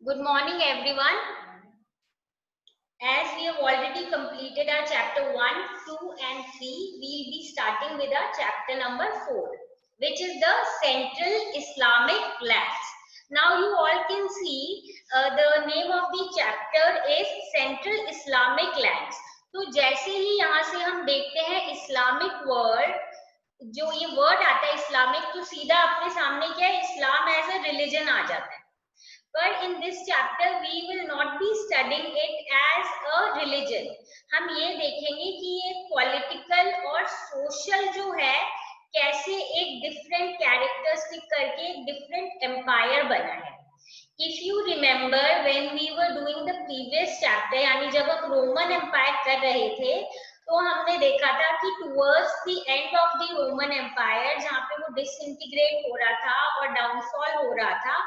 Good morning, everyone. As we have already completed our chapter 1, 2, and 3, we'll be starting with our chapter number 4, which is the Central Islamic Lands. Now, you all can see the name of the chapter is Central Islamic Lands. तो जैसे ही यहाँ से हम देखते हैं Islamic word, जो ये word आता है इस्लामिक, तो सीधा अपने सामने क्या है, इस्लाम एज अ रिलीजन आ जाता है. But in this chapter we will not be studying it as a religion. हम ये देखेंगे कि ये पॉलिटिकल और सोशल जो है कैसे एक डिफरेंट कैरेक्टरिस्टिक करके एक डिफरेंट एम्पायर बना है. If you remember when we were doing the previous chapter, यानी जब हम रोमन एम्पायर कर रहे थे तो हमने देखा था कि towards the end of the Roman empire जहाँ पे वो डिसइंटीग्रेट हो रहा था और डाउनफॉल हो रहा था,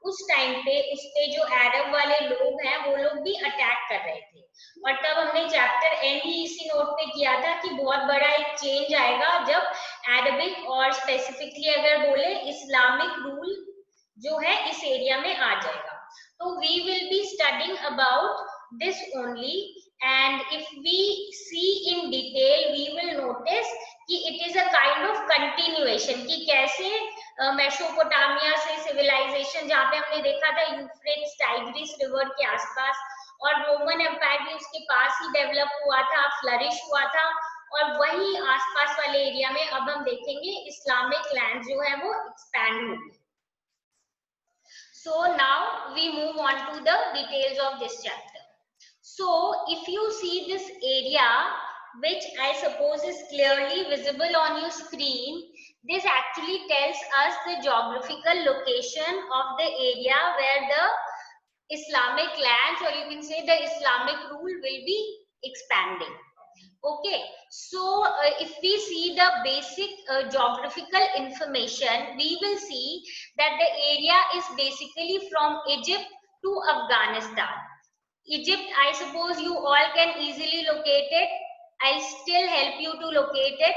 उस टाइम पे उस पे जो अरब वाले लोग हैं वो लोग भी अटैक कर रहे थे. और तब हमने चैप्टर एंड ही इसी नोट पे किया था कि बहुत बड़ा एक चेंज आएगा जब अरबिक और स्पेसिफिकली अगर बोले इस्लामिक रूल जो है इस एरिया में आ जाएगा. तो we will be studying about this only, and if we see in detail we will notice कि it is a kind of continuation कि कैसे मेसोपोटामिया से सिविलाइजेशन जहाँ पे हमने देखा था यूफ्रेट्स टाइग्रिस रिवर के आसपास, और रोमन एम्पायर भी उसके पास ही डेवलप हुआ था, फ्लरिश हुआ था, और वही आसपास वाले एरिया में अब हम देखेंगे इस्लामिक लैंड जो है वो एक्सपैंड होगी. So now we move on to the details of this chapter. So if you see this area, which I suppose is clearly visible on your screen, this actually tells us the geographical location of the area where the Islamic lands, or you can say the Islamic rule, will be expanding. Okay, so if we see the basic geographical information, we will see that the area is basically from Egypt to Afghanistan. Egypt, I suppose you all can easily locate it. I'll still help you to locate it.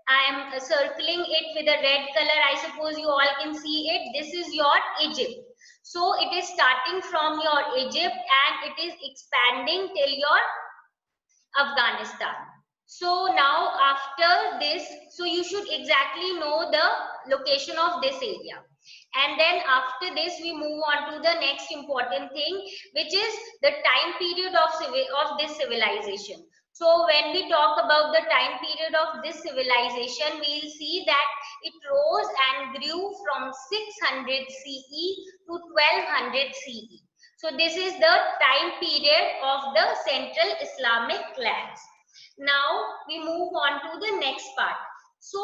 I am circling it with a red color. I suppose you all can see it. This is your Egypt. So it is starting from your Egypt and it is expanding till your Afghanistan. So now after this, so you should exactly know the location of this area. And then after this, we move on to the next important thing, which is the time period of this civilization. So when we talk about the time period of this civilization, we will see that it rose and grew from 600 CE to 1200 CE. So this is the time period of the Central Islamic lands. Now we move on to the next part. So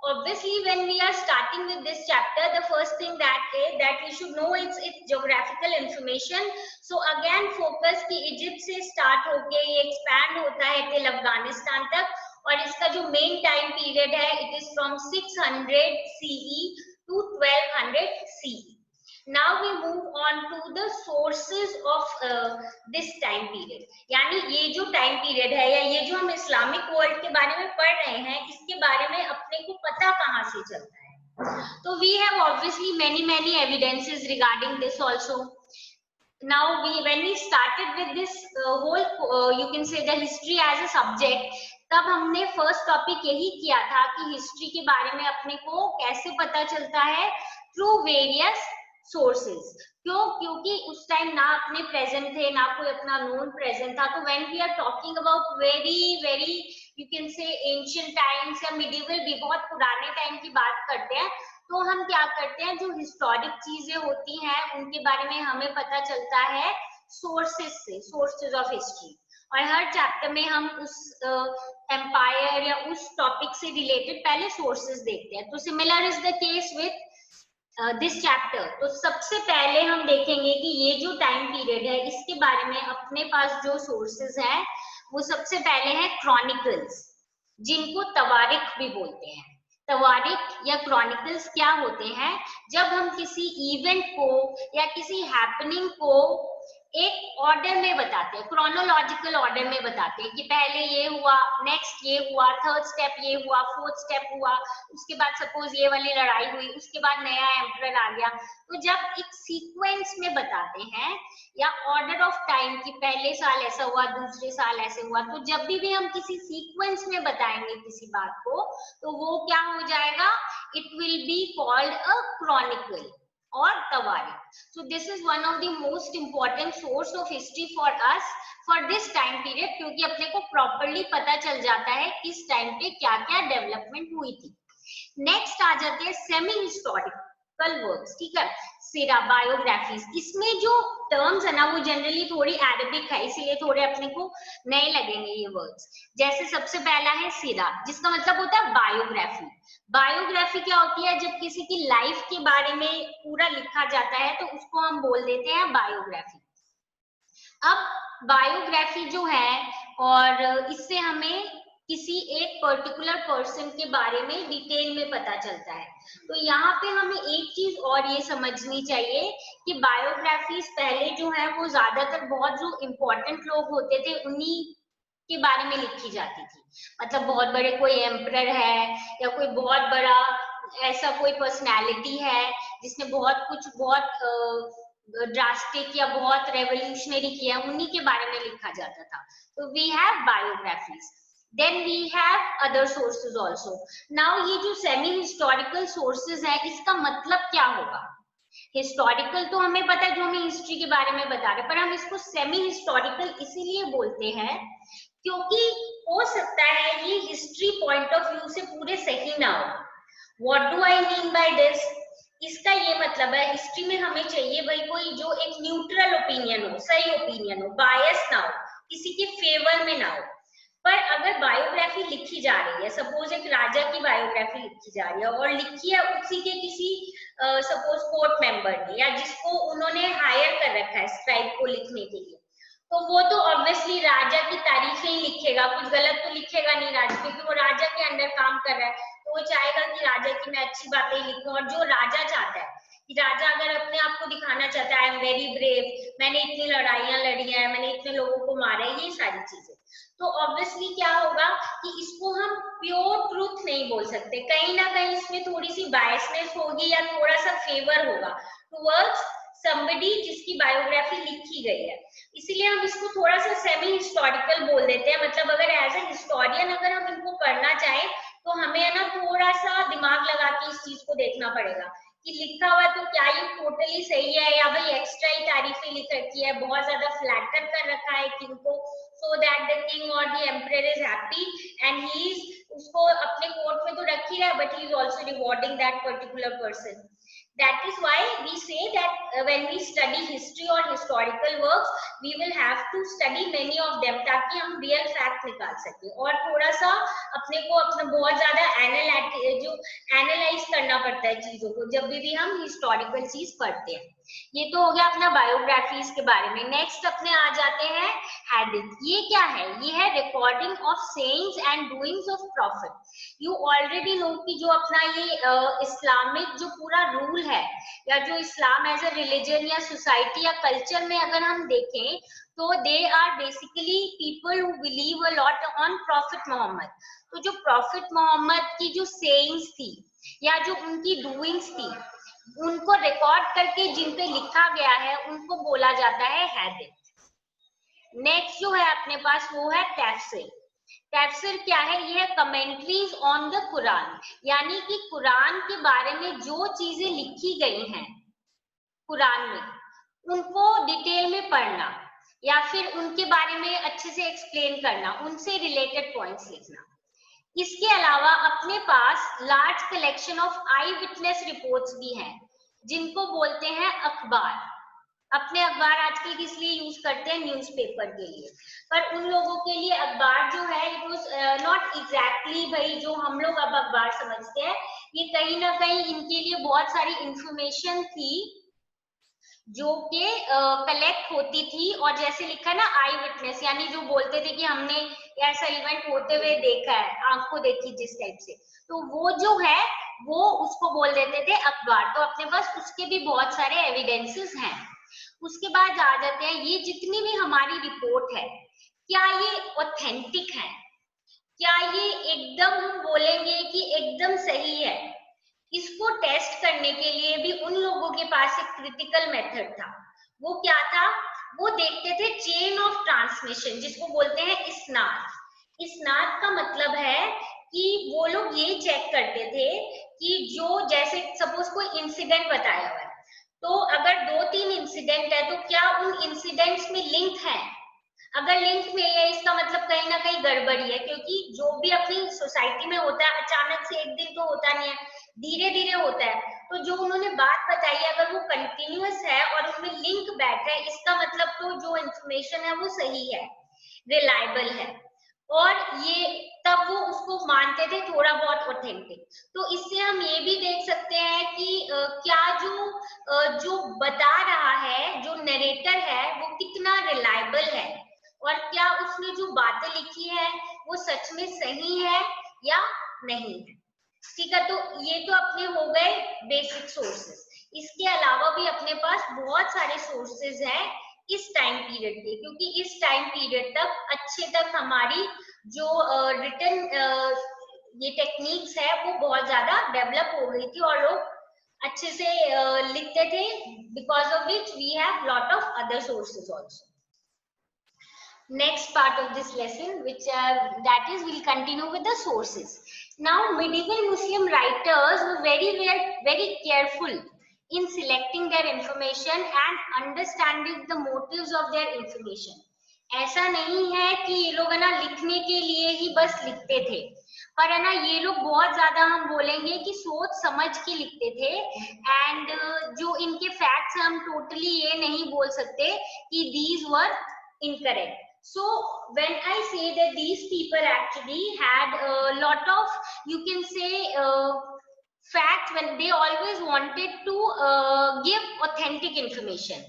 obviously when we are starting with this chapter, the first thing that we should know its geographical information. So again focus कि Egypt से start होके ये expand होता है till Afghanistan तक, और इसका जो मेन टाइम पीरियड है it is from 600 CE to 1200 CE. Now we move on to the sources of this time period. यानी ये जो टाइम पीरियड है या ये जो हम इस्लामिक वर्ल्ड के बारे में पढ़ रहे हैं, इसके बारे में अपने को पता कहाँ से चलता है? तो we have obviously many evidences regarding this also. Now when we started with this whole you can say the history as a subject, तब हमने फर्स्ट टॉपिक यही किया था कि हिस्ट्री के बारे में अपने को कैसे पता चलता है, थ्रू वेरियस सोर्सेज. क्यों? क्योंकि उस टाइम ना अपने प्रेजेंट थे ना कोई अपना नोन प्रेजेंट था. तो when we are talking about very you can say ancient times या मिडिवल भी बहुत पुराने टाइम की बात करते हैं, तो हम क्या करते हैं, जो हिस्टोरिक चीजें होती हैं उनके बारे में हमें पता चलता है सोर्सेज से, सोर्सेज ऑफ हिस्ट्री. और हर चैप्टर में हम उस एम्पायर या उस टॉपिक से रिलेटेड पहले सोर्सेज देखते हैं. तो similar is the case with this chapter. तो सबसे पहले हम देखेंगे कि ये जो टाइम पीरियड है इसके बारे में अपने पास जो सोर्सेज हैं वो सबसे पहले है क्रॉनिकल्स, जिनको तवारिख भी बोलते हैं. तवारिख या क्रॉनिकल्स क्या होते हैं? जब हम किसी इवेंट को या किसी हैपनिंग को एक ऑर्डर में बताते हैं, क्रोनोलॉजिकल ऑर्डर में बताते हैं कि पहले ये हुआ, नेक्स्ट ये हुआ, थर्ड स्टेप ये हुआ, फोर्थ स्टेप हुआ, उसके बाद सपोज ये वाली लड़ाई हुई, उसके बाद नया एम्परर आ गया। तो जब एक सीक्वेंस में बताते हैं या ऑर्डर ऑफ टाइम कि पहले साल ऐसा हुआ, दूसरे साल ऐसे हुआ, तो जब भी हम किसी सीक्वेंस में बताएंगे किसी बात को, तो वो क्या हो जाएगा, it will be called a Chronicle or tawarikh. So this is one of the most important source of history for us for this time period, क्योंकि अपने को properly पता चल जाता है किस टाइम पे क्या क्या डेवलपमेंट हुई थी। नेक्स्ट आ जाते हैं सेमी हिस्टोरिकल वर्क्स, ठीक है, सीरा, बायोग्राफीज। इसमें जो टर्म्स है ना वो जनरली थोड़ी अरेबिक है, इसीलिए थोड़े अपने को नए लगेंगे ये वर्ड्स। जैसे सबसे पहला है सीरा, जिसका मतलब होता है बायोग्राफी। बायोग्राफी क्या होती है, जब किसी की लाइफ के बारे में पूरा लिखा जाता है तो उसको हम बोल देते हैं बायोग्राफी। अब बायोग्राफी जो है, और इससे हमें किसी एक पर्टिकुलर पर्सन के बारे में डिटेल में पता चलता है। तो यहाँ पे हमें एक चीज और ये समझनी चाहिए कि बायोग्राफीज पहले जो है वो ज्यादातर बहुत जो इम्पोर्टेंट लोग होते थे उन्हीं के बारे में लिखी जाती थी। मतलब बहुत बड़े कोई एम्परर है या कोई बहुत बड़ा ऐसा कोई पर्सनैलिटी है जिसने बहुत कुछ बहुत ड्रास्टिक या बहुत रेवोल्यूशनरी किया, उन्हीं के बारे में लिखा जाता था। तो we have biographies, then we have other sources also. Now ये जो सेमी हिस्टोरिकल सोर्सेज है, इसका मतलब क्या होगा? हिस्टोरिकल तो हमें पता है, जो हमें हिस्ट्री के बारे में बता रहे हैं, पर हम इसको सेमी हिस्टोरिकल इसीलिए बोलते हैं क्योंकि हो सकता है ये हिस्ट्री पॉइंट ऑफ व्यू से पूरे सही ना हो। What do I mean by this? इसका ये मतलब है हिस्ट्री में हमें चाहिए भाई कोई जो एक न्यूट्रल ओपिनियन हो, सही ओपिनियन हो, बायस ना हो, किसी के फेवर में ना हो। पर अगर बायोग्राफी लिखी जा रही है, सपोज एक राजा की बायोग्राफी लिखी जा रही है और लिखी है उसी के किसी सपोज कोर्ट मेंबर ने या जिसको उन्होंने हायर कर रखा है स्क्राइब को लिखने के लिए, तो वो तो ऑब्वियसली राजा की तारीफें ही लिखेगा, कुछ गलत तो लिखेगा नहीं राजा, क्योंकि वो राजा के अंडर काम कर रहा है। तो वो चाहेगा कि राजा की मैं अच्छी बातें लिखूं, और जो राजा चाहता है कि राजा अगर अपने आप को दिखाना चाहता है आई एम वेरी ब्रेव, मैंने इतनी लड़ाइयां लड़ी हैं, मैंने इतने लोगों को मारा है, ये सारी चीजें, तो ऑब्वियसली क्या होगा कि इसको हम प्योर ट्रूथ नहीं बोल सकते, कहीं ना कहीं इसमें थोड़ी सी बायसनेस होगी या थोड़ा सा फेवर होगा टुवर्ड्स somebody जिसकी बायोग्राफी लिखी गई है। इसीलिए हम इसको थोड़ा सा सेमी हिस्टोरिकल बोल देते हैं। मतलब अगर एज ए हिस्टोरियन अगर हम इनको पढ़ना चाहें तो हमें है ना थोड़ा सा दिमाग लगा के इस चीज को देखना पड़ेगा कि लिखा हुआ तो क्या ये टोटली सही है या भाई एक्स्ट्रा ही तारीफें लिख रखी है, बहुत ज्यादा फ्लैटर कर रखा है किंग को, सो दैट द किंग और the emperor is happy and he is उसको अपने कोर्ट में तो रख ही रहा है but he is also rewarding that particular person. That is why we say that when we study history or historical works, we will have to study many of them ताकि हम real fact निकाल सके। और थोड़ा सा अपने को अपना बहुत ज्यादा एनालाइज करना पड़ता है चीजों को जब भी हम हिस्टोरिकल चीज पढ़ते हैं। ये तो हो गया अपना बायोग्राफीज के बारे में। नेक्स्ट अपने आ जाते हैं हैडिथ। ये क्या है? ये है recording of sayings and doings of profit. You already know कि जो अपना ये इस्लामिक जो पूरा रूल है या जो इस्लाम एज ए रिलीजन या सोसाइटी या कल्चर में अगर हम देखें तो they are basically people who believe a lot on prophet Mohammad. तो जो प्रॉफिट मोहम्मद की जो सेइंग्स थी या जो उनकी डूइंग्स थी उनको रिकॉर्ड करके जिन पे लिखा गया है उनको बोला जाता है हैडिथ। नेक्स्ट जो है अपने पास वो है तफसीर। तफसीर क्या है? ये है कमेंट्रीज ऑन द कुरान, यानी कि कुरान के बारे में जो चीजें लिखी गई हैं कुरान में उनको डिटेल में पढ़ना या फिर उनके बारे में अच्छे से एक्सप्लेन करना, उनसे रिलेटेड पॉइंट्स लिखना। इसके अलावा अपने पास large collection of eyewitness reports भी हैं जिनको बोलते हैं अखबार। अपने अखबार आजकल किस लिए यूज करते हैं? न्यूज़पेपर के लिए। पर उन लोगों के लिए अखबार जो है इट वाज नॉट एग्जैक्टली भाई जो हम लोग अब अखबार समझते हैं, ये कहीं ना कहीं इनके लिए बहुत सारी इंफॉर्मेशन थी जो कि कलेक्ट होती थी। और जैसे लिखा है ना आई विटनेस, यानी जो बोलते थे कि हमने ऐसा इवेंट होते हुए देखा है, आंखों देखी जिस टाइप से, तो वो जो है वो उसको बोल देते थे अखबार। तो अपने पास उसके भी बहुत सारे एविडेंसेस हैं। उसके बाद आ जाते हैं ये जितनी भी हमारी रिपोर्ट है, क्या ये ऑथेंटिक है, क्या ये एकदम हम बोलेंगे कि एकदम सही है। इसको टेस्ट करने के लिए भी उन लोगों के पास एक क्रिटिकल मेथड था। वो क्या था? वो देखते थे चेन ऑफ ट्रांसमिशन, जिसको बोलते हैं इस्नाद। इस्नाद का मतलब है कि वो लोग ये चेक करते थे कि जो जैसे सपोज कोई इंसिडेंट बताया हुआ है, तो अगर 2-3 इंसिडेंट है तो क्या उन इंसिडेंट्स में लिंक है? अगर लिंक में है इसका मतलब कहीं ना कहीं गड़बड़ी है, क्योंकि जो भी अपनी सोसाइटी में होता है अचानक से एक दिन तो होता नहीं है, धीरे धीरे होता है। तो जो उन्होंने बात बताई है अगर वो कंटिन्यूअस है और उसमें लिंक बैठा है, इसका मतलब तो जो इंफॉर्मेशन है वो सही है, रिलायबल है, और ये तब वो उसको मानते थे थोड़ा बहुत ऑथेंटिक। तो इससे हम ये भी देख सकते हैं कि क्या जो बता रहा है, जो नरेटर है, वो कितना रिलायबल है, और क्या उसने जो बातें लिखी है वो सच में सही है या नहीं है। ठीक है, तो ये तो अपने हो गए बेसिक सोर्सेस। इसके अलावा भी अपने पास बहुत सारे सोर्सेज हैं इस टाइम पीरियड के, क्योंकि इस टाइम पीरियड तक अच्छे तक हमारी जो रिटन ये टेक्निक्स है वो बहुत ज्यादा डेवलप हो गई थी और लोग अच्छे से लिखते थे, because of which we have lot of other sources also. Next part of this lesson, which that is, we'll continue with the sources. Now, medieval Muslim writers were very careful in selecting their information and understanding the motives of their information. ऐसा नहीं है कि ये लोग है ना लिखने के लिए ही बस लिखते थे, पर है ना ये लोग बहुत ज्यादा हम बोलेंगे कि सोच समझ के लिखते थे। एंड जो इनके फैक्ट्स हम टोटली ये नहीं बोल सकते कि these were incorrect. So when I say that these people actually had a lot of, you can say, facts, when they always wanted to give authentic information.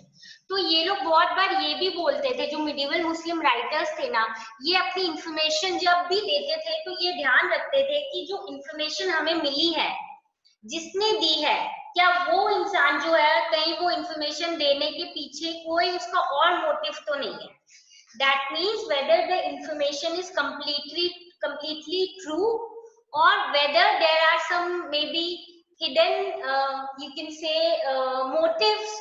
तो ये लोग बहुत बार ये भी बोलते थे, जो मिडिवल मुस्लिम राइटर्स थे ना, ये अपनी इंफॉर्मेशन जब भी देते थे तो ये ध्यान रखते थे कि जो इंफॉर्मेशन हमें मिली है, जिसने दी है, क्या वो इंसान जो है कहीं वो इंफॉर्मेशन देने के पीछे कोई उसका और मोटिव तो नहीं है। That means whether the information is completely true, or whether there are some maybe hidden, you can say, motives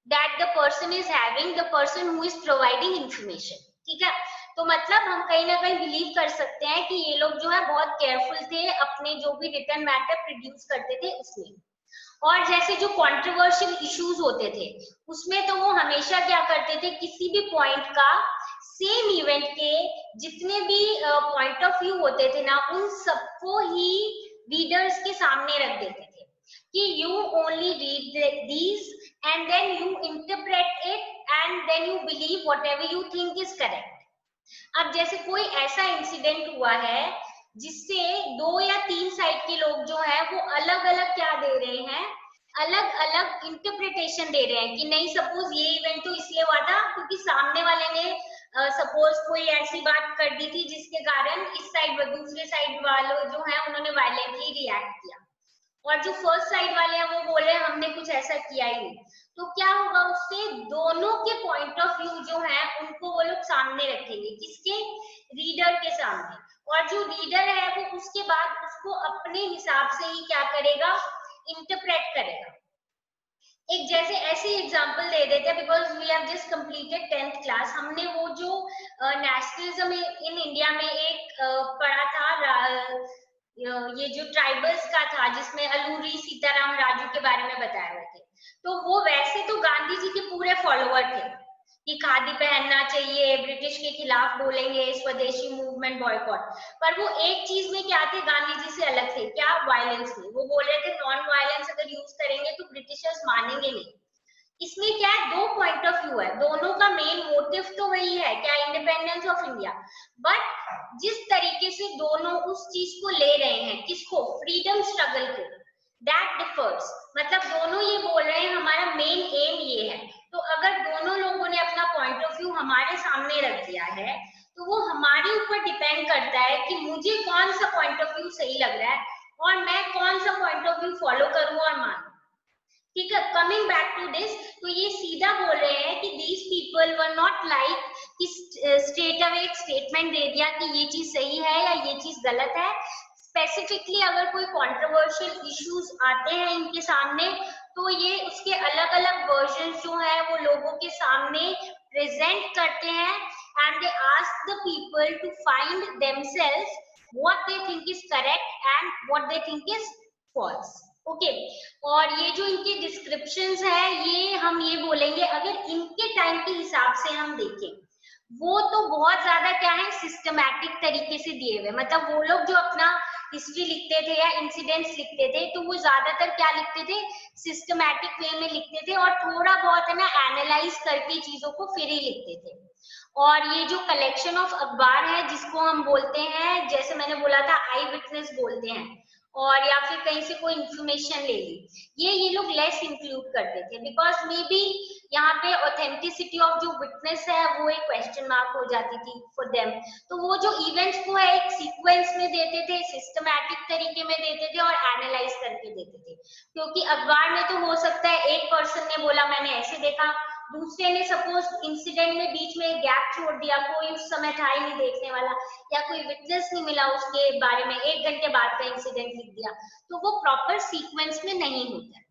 that the person is having, the person who is providing information. ठीक है, तो मतलब हम कहीं ना कहीं बिलीव कर सकते हैं कि ये लोग जो है बहुत केयरफुल थे अपने जो भी रिटर्न मैटर प्रोड्यूस करते थे उसमें। और जैसे जो कंट्रोवर्शियल इश्यूज होते थे उसमें तो वो हमेशा क्या करते थे, किसी भी पॉइंट का, सेम इवेंट के जितने भी पॉइंट ऑफ व्यू होते थे ना, उन सबको ही रीडर्स के सामने रख देते थे कि you only read these and then you interpret it and then you believe whatever you think is correct. अब जैसे कोई ऐसा इंसिडेंट हुआ है जिससे 2 या 3 साइड के लोग जो है वो अलग अलग क्या दे रहे हैं, अलग अलग इंटरप्रिटेशन दे रहे हैं कि नहीं, सपोज ये इवेंट तो इसलिए हुआ था क्योंकि सामने वाले ने सपोज कोई ऐसी बात कर दी थी जिसके कारण इस साइड व दूसरे साइड वालों जो है उन्होंने वायलेंटली रिएक्ट किया, और जो फर्स्ट साइड वाले हैं वो बोले हमने कुछ ऐसा किया ही नहीं। तो क्या होगा, उससे दोनों के पॉइंट ऑफ व्यू जो है उनको वो लोग सामने रखेंगे, किसके, रीडर के सामने, और जो रीडर है वो उसके बाद उसको अपने हिसाब से ही क्या करेगा, इंटरप्रेट करेगा। एक जैसे ऐसी एग्जांपल दे देते हैं, because we have just completed 10th class. हमने वो जो नेशनलिज्म इन इंडिया में एक पढ़ा था, ये जो ट्राइबल्स का था जिसमें अलूरी सीताराम राजू के बारे में बताए हुए थे, तो वो वैसे तो गांधी जी के पूरे फॉलोअर थे कि खादी पहनना चाहिए, ब्रिटिश के खिलाफ बोलेंगे, स्वदेशी मूवमेंट, बॉयकॉट, पर वो एक चीज में क्या थे, गांधी जी से अलग थे, क्या, वायलेंस में। वो बोल रहे थे नॉन वायलेंस अगर यूज करेंगे तो ब्रिटिशर्स मानेंगे नहीं। इसमें क्या है, 2 पॉइंट ऑफ व्यू है, दोनों का मेन मोटिव तो वही है, क्या, इंडिपेंडेंस ऑफ इंडिया, बट जिस तरीके से दोनों उस चीज को ले रहे हैं, किसको, फ्रीडम स्ट्रगल को, दैट डिफर्स। मतलब दोनों ये बोल रहे हैं हमारा मेन एम ये है, तो अगर दोनों लोगों ने अपना पॉइंट ऑफ व्यू हमारे सामने रख दिया है तो वो हमारे ऊपर डिपेंड करता है कि मुझे कौन सा पॉइंट ऑफ व्यू सही लग रहा है और मैं कौन सा पॉइंट ऑफ व्यू फॉलो करूं और मानूं। ठीक है, कमिंग बैक टू दिस, तो ये सीधा बोल रहे नॉट लाइक कि स्ट्रेट अवे एक स्टेटमेंट दे दिया कि ये चीज सही है या ये चीज गलत है। स्पेसिफिकली अगर कोई कंट्रोवर्शियल इश्यूज आते हैं इनके सामने तो ये उसके अलग अलग वर्जन जो है वो लोगों के सामने प्रेजेंट करते हैं and they ask the people to find themselves what they think is correct and what they think is false. Okay, और ये जो इनके डिस्क्रिप्शंस है ये हम ये बोलेंगे अगर इनके टाइम के हिसाब से हम देखें वो तो बहुत ज्यादा क्या है सिस्टमैटिक तरीके से दिए हुए, मतलब वो लोग जो अपना हिस्ट्री लिखते थे या इंसिडेंट्स लिखते थे तो वो ज्यादातर क्या लिखते थे, सिस्टमैटिक वे में लिखते थे और थोड़ा बहुत है ना एनालाइज करके चीजों को फिर ही लिखते थे। और ये जो कलेक्शन ऑफ अखबार है जिसको हम बोलते हैं, जैसे मैंने बोला था आई विटनेस बोलते हैं, और या फिर कहीं से कोई इंफॉर्मेशन ले ली, ये लोग लेस इंक्लूड करते थे बिकॉज मे बी यहाँ पे ऑथेंटिसिटी ऑफ जो विटनेस है वो एक क्वेश्चन मार्क हो जाती थी फॉर देम। तो वो जो इवेंट्स को है एक सीक्वेंस में देते थे, सिस्टमैटिक तरीके में देते थे और एनालाइज करके देते थे, क्योंकि अखबार में तो हो सकता है एक पर्सन ने बोला मैंने ऐसे देखा, दूसरे ने सपोज इंसिडेंट में बीच में गैप छोड़ दिया, कोई उस समय था ही नहीं देखने वाला या कोई विटनेस नहीं मिला उसके बारे में, 1 घंटे बाद का इंसिडेंट लिख दिया, तो वो प्रॉपर सीक्वेंस में नहीं होता है।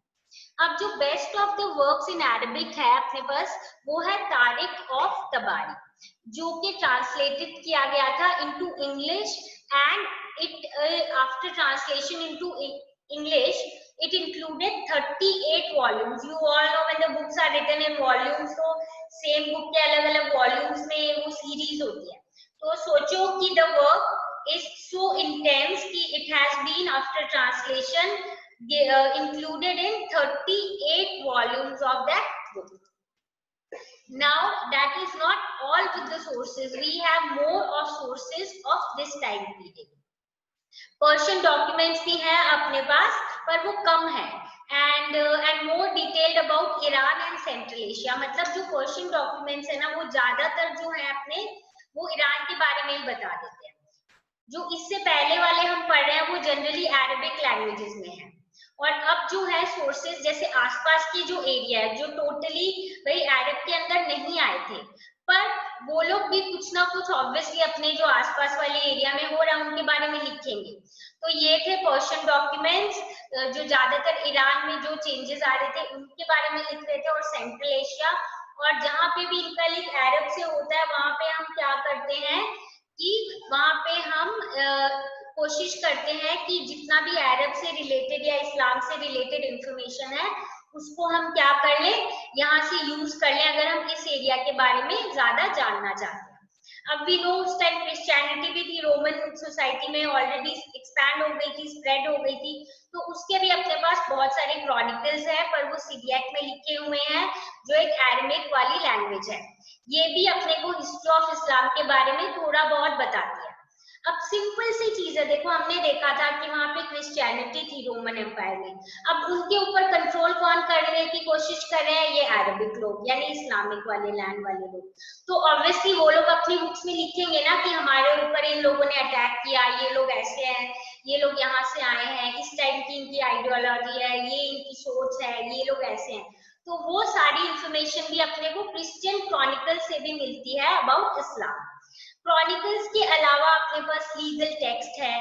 अब जो best of the works in Arabic है अपने पास वो है तारिक ऑफ तबारी, जो कि ट्रांसलेटेड किया गया था into English and it after translation into English it included 38 volumes. You all know when the books are written in volumes तो same book के अलग अलग volumes में वो series होती है। तो सोचो कि the work is so intense कि it has been after translation included in 38 volumes of that book. Now that is not all with the sources. We have more of sources of this time period. Persian documents भी हैं अपने पास पर वो कम है and more detailed about Iran and central Asia, मतलब जो Persian documents है ना वो ज्यादातर जो है अपने वो ईरान के बारे में ही बता देते हैं। जो इससे पहले वाले हम पढ़ रहे हैं वो जनरली अरबिक लैंग्वेजेस में है। और अब जो है सोर्सेज जैसे आसपास की जो एरिया है जो टोटली भाई अरब के अंदर नहीं आए थे, पर वो लोग भी कुछ ना कुछ ऑब्वियसली अपने जो आसपास वाले एरिया में हो रहा है उनके बारे में लिखेंगे। तो ये थे पर्शियन डॉक्यूमेंट्स जो ज्यादातर ईरान में जो चेंजेस आ रहे थे उनके बारे में लिख रहे थे, और सेंट्रल एशिया और जहाँ पे भी इनका लिंक अरब से होता है वहां पे हम क्या करते हैं कि वहां पे हम कोशिश करते हैं कि जितना भी अरब से रिलेटेड या इस्लाम से रिलेटेड इंफॉर्मेशन है उसको हम क्या कर लें यहाँ से यूज कर लें अगर हम इस एरिया के बारे में ज्यादा जानना चाहते हैं। अब वी नो उस टाइम क्रिश्चियनिटी भी थी, रोमन सोसाइटी में ऑलरेडी एक्सपैंड हो गई थी, स्प्रेड हो गई थी, तो उसके भी अपने पास बहुत सारे क्रॉनिकल्स है पर वो सिरियाक में लिखे हुए हैं जो एक अरामिक वाली लैंग्वेज है। ये भी अपने को हिस्ट्री ऑफ इस्लाम के बारे में थोड़ा बहुत बताती है। अब सिंपल सी चीज है, देखो हमने देखा था कि वहां पे क्रिश्चियनिटी थी रोमन एम्पायर में, अब उनके ऊपर कंट्रोल कौन करने की कोशिश कर रहे हैं, ये अरबिक लोग यानी इस्लामिक वाले लैंड वाले लोग। तो ऑब्वियसली वो लोग अपनी बुक्स में लिखेंगे ना कि हमारे ऊपर इन लोगों ने अटैक किया, ये लोग ऐसे हैं, ये लोग यहाँ से आए हैं, इस टाइप की इनकी आइडियोलॉजी है, ये इनकी सोच है, ये लोग ऐसे हैं। तो वो सारी इंफॉर्मेशन भी अपने को क्रिश्चियन क्रॉनिकल से भी मिलती है अबाउट इस्लाम। क्रॉनिकल्स के अलावा अपने पास लीगल टेक्स्ट है,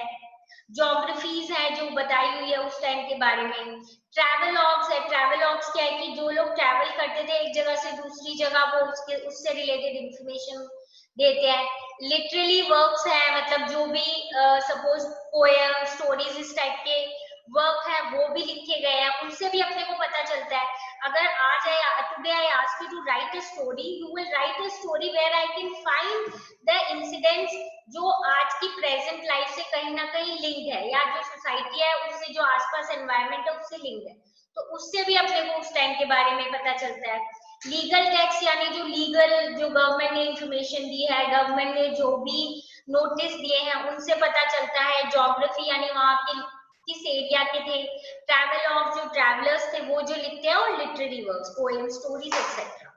ज्योग्राफीज है जो बताई हुई है उस टाइम के बारे में, ट्रैवलॉग्स है। ट्रैवलॉग्स क्या है कि जो लोग ट्रैवल करते थे एक जगह से दूसरी जगह वो उससे रिलेटेड इंफॉर्मेशन देते हैं। लिटरली वर्क्स है, मतलब जो भी सपोज पोएम स्टोरीज इस टाइप के वर्क है वो भी लिखे गए हैं, उनसे भी अपने को पता चलता है। अगर आज today I ask you to write a story, you will write a story where I can find the incidents जो आज की प्रेजेंट लाइफ से कहीं ना कहीं लिंक है, या जो सोसाइटी है उससे जो आसपास एनवायरनमेंट है उससे लिंक है, तो उससे भी अपने को उस टाइम के बारे में पता चलता है। लीगल टेक्स्ट यानी जो लीगल जो गवर्नमेंट ने इंफॉर्मेशन दी है, गवर्नमेंट ने जो भी नोटिस दिए हैं उनसे पता चलता है। ज्योग्राफी यानी वहां के किस एरिया के थे। ट्रैवलॉग जो ट्रैवलर्स थे वो जो लिखते हैं, और literary works, poem, stories etcetera.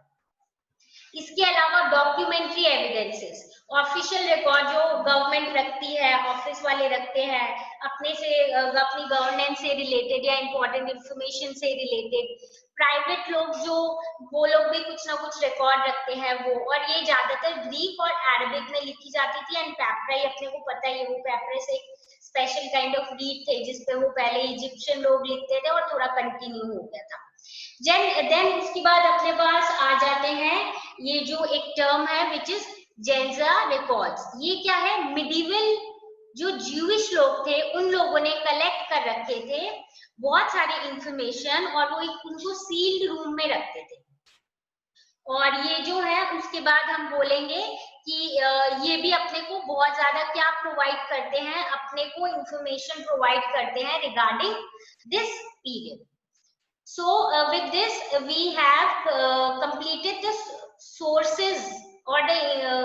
इसके अलावा डॉक्यूमेंट्री एविडेंसेस, ऑफिशियल रिकॉर्ड जो गवर्नमेंट रखती है, ऑफिस वाले रखते हैं अपने से अपनी गवर्नेंस से रिलेटेड या इंपॉर्टेंट इंफॉर्मेशन से रिलेटेड, प्राइवेट लोग जो वो लोग भी कुछ ना कुछ रिकॉर्ड रखते हैं वो, और ये ज्यादातर ग्रीक और अरबिक में लिखी जाती थी। एंड पेपराई अपने को पता ही है, वो पेपरस एक स्पेशल काइंड ऑफ रीड थे जिसपे वो पहले इजिप्शियन लोग लिखते थे और थोड़ा कंटिन्यू हो गया था। देन उसके बाद अपने पास आ जाते हैं ये जो एक टर्म है विच इज जेंजा रिकॉर्ड्स। ये क्या है, मिडिवल जो ज्यूइश लोग थे उन लोगों ने कलेक्ट कर रखे थे बहुत सारे इंफॉर्मेशन, और वो उनको सील्ड रूम में रखते थे। और ये जो है उसके बाद हम बोलेंगे कि ये भी अपने को बहुत ज्यादा क्या प्रोवाइड करते हैं, अपने को इंफॉर्मेशन प्रोवाइड करते हैं regarding this period. So with this we have completed the sources, or the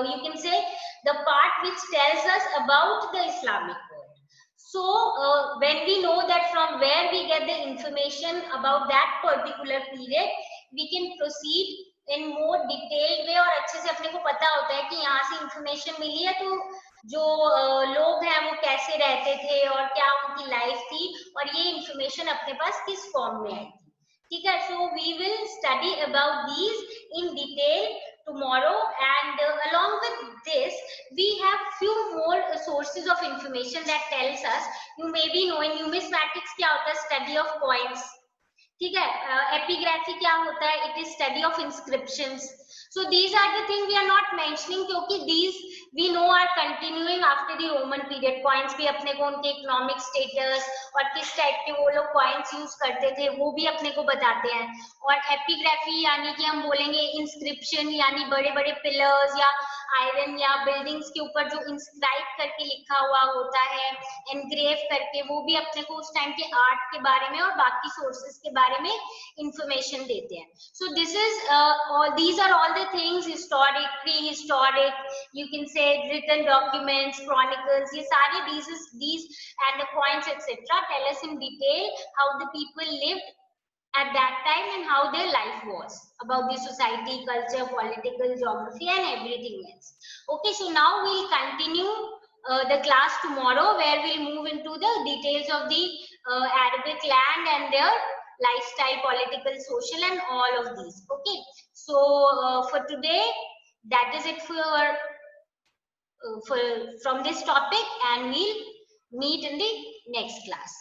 you can say the part which tells us about the Islamic world. So when we know that from where we get the information about that particular period, we can proceed in more detailed way, और अच्छे से अपने को पता होता है कि यहाँ से information मिली है तो जो लोग हैं वो कैसे रहते थे और क्या उनकी लाइफ थी, और ये इंफॉर्मेशन अपने पास किस फॉर्म में आई थी। ठीक है, so we will study about these in detail tomorrow, and along with this we have few more sources of information that tells us, you may be knowing numismatics क्या होता है, study of coins। ठीक है, epigraphy क्या होता है, it is study of inscriptions. So these are the thing we are not mentioning, क्योंकि these we know are continuing after the Roman period. Coins भी अपने को उनके इकोनॉमिक स्टेटस और किस टाइप के वो लोग कॉइन्स यूज करते थे वो भी अपने को बताते हैं। और एपिग्राफी यानी कि हम बोलेंगे इंस्क्रिप्शन, यानी बड़े बड़े पिलर्स या आयरन या बिल्डिंग्स के ऊपर जो इंस्क्राइब करके लिखा हुआ होता है, एनग्रेव करके, वो भी अपने को उस टाइम के आर्ट के बारे में और बाकी सोर्सेस के बारे में इंफॉर्मेशन देते हैं। So this is these are all the things, historic, prehistoric, you can say written documents, chronicles, ये सारे these and the coins etc tell us in detail how the people lived at that time and how their life was, about the society, culture, political, geography and everything else. Okay, so now we'll continue the class tomorrow, where we'll move into the details of the Arabic land and their lifestyle, political, social and all of these. Okay, so for today that is it for from this topic, and we'll meet in the next class.